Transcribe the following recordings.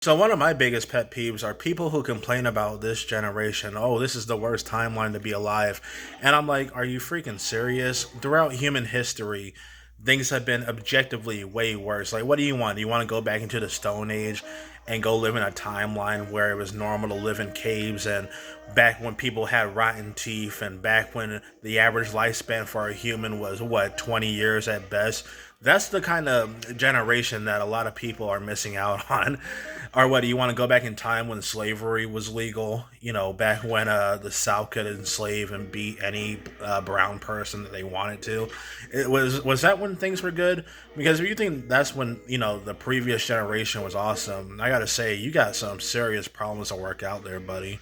So one of my biggest pet peeves are people who complain about this generation. Oh, this is the worst timeline to be alive. And I'm like, are you freaking serious? Throughout human history, things have been objectively way worse. Like, what do you want? Do you want to go back into the Stone Age and go live in a timeline where it was normal to live in caves and back when people had rotten teeth and back when the average lifespan for a human was what, 20 years at best? That's the kind of generation that a lot of people are missing out on. Or what, do you want to go back in time when slavery was legal? You know, back when the South could enslave and beat any brown person that they wanted to. Was that when things were good? Because if you think that's when the previous generation was awesome, I gotta say you got some serious problems to work out there, buddy.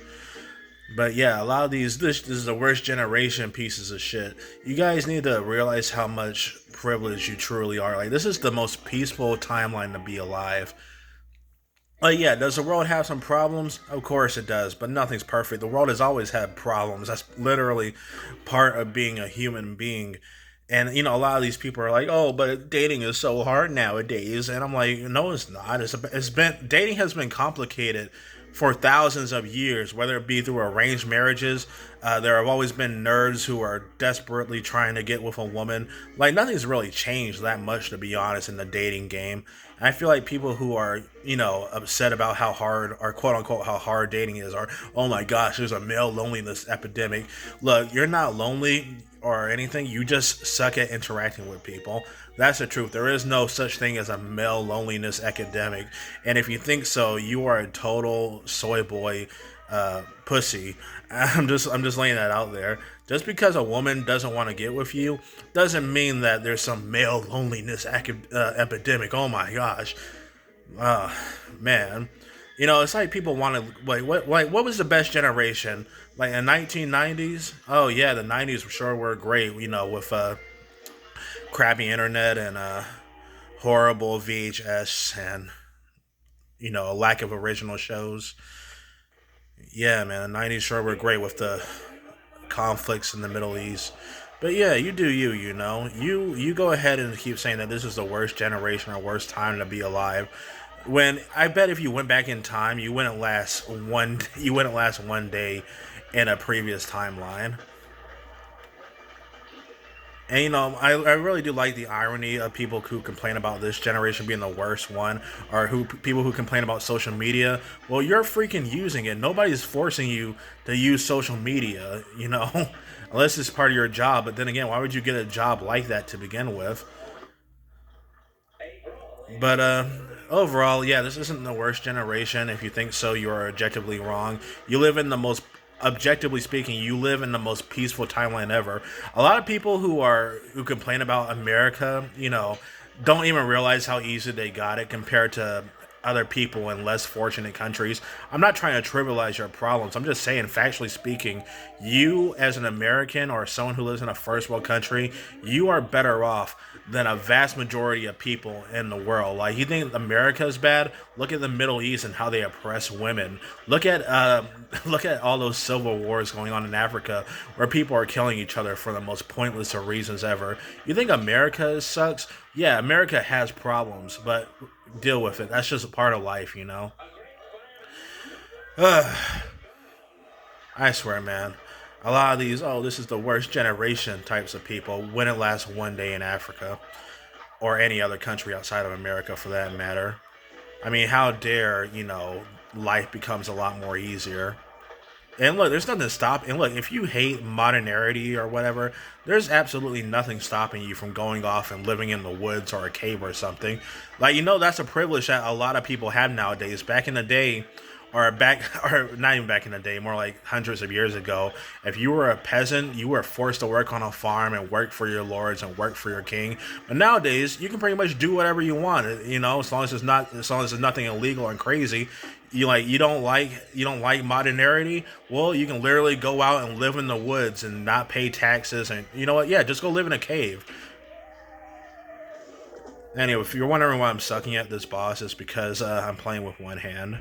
But yeah, a lot of this is the worst generation pieces of shit. You guys need to realize how much privilege you truly are. Like, this is the most peaceful timeline to be alive. Yeah, does the world have some problems? Of course it does, but nothing's perfect. The world has always had problems. That's literally part of being a human being. And a lot of these people are like, "Oh, but dating is so hard nowadays." And I'm like, "No, it's not. It's been dating has been complicated for thousands of years, whether it be through arranged marriages. There have always been nerds who are desperately trying to get with a woman. Like, nothing's really changed that much, to be honest, in the dating game. And I feel like people who are, upset about how hard, or quote unquote, how hard dating is, or, oh my gosh, there's a male loneliness epidemic. Look, you're not lonely or anything. You just suck at interacting with people. That's the truth. There is no such thing as a male loneliness epidemic. And if you think so, you are a total soy boy pussy. I'm just laying that out there. Just because a woman doesn't want to get with you doesn't mean that there's some male loneliness epidemic. Oh my gosh, uh, man. It's like people want to what was the best generation? Like in 1990s? Oh yeah, the 90s for sure were great. With crappy internet and horrible VHS and a lack of original shows. Yeah, man, the 90s sure were great with the conflicts in the Middle East. But yeah, you do you, You go ahead and keep saying that this is the worst generation or worst time to be alive. When I bet if you went back in time, you wouldn't last one day in a previous timeline. And I really do like the irony of people who complain about this generation being the worst one, or who people who complain about social media. Well, you're freaking using it. Nobody's forcing you to use social media, unless it's part of your job. But then again, why would you get a job like that to begin with? But overall, yeah, this isn't the worst generation. If you think so, you are objectively wrong. You live in the most objectively speaking, you live in the most peaceful timeline ever. A lot of people who complain about America, don't even realize how easy they got it compared to other people in less fortunate countries. I'm not trying to trivialize your problems. I'm just saying, factually speaking, you as an American or someone who lives in a first world country, you are better off than a vast majority of people in the world. Like, you think America is bad? Look at the Middle East and how they oppress women. Look at look at all those civil wars going on in Africa, where people are killing each other for the most pointless of reasons ever. You think America sucks? Yeah, America has problems, but deal with it. That's just a part of life. I swear, man. A lot of these, oh, this is the worst generation types of people wouldn't last one day in Africa or any other country outside of America for that matter. I mean, how dare, life becomes a lot more easier. And look, there's nothing to stop. And look, if you hate modernity or whatever, there's absolutely nothing stopping you from going off and living in the woods or a cave or something. Like, that's a privilege that a lot of people have nowadays. Back in the day, or not even back in the day, more like hundreds of years ago, if you were a peasant, you were forced to work on a farm and work for your lords and work for your king. But nowadays, you can pretty much do whatever you want, as long as it's nothing illegal and crazy. You don't like modernity. Well, you can literally go out and live in the woods and not pay taxes, and you know what? Yeah, just go live in a cave. Anyway, if you're wondering why I'm sucking at this boss, it's because I'm playing with one hand.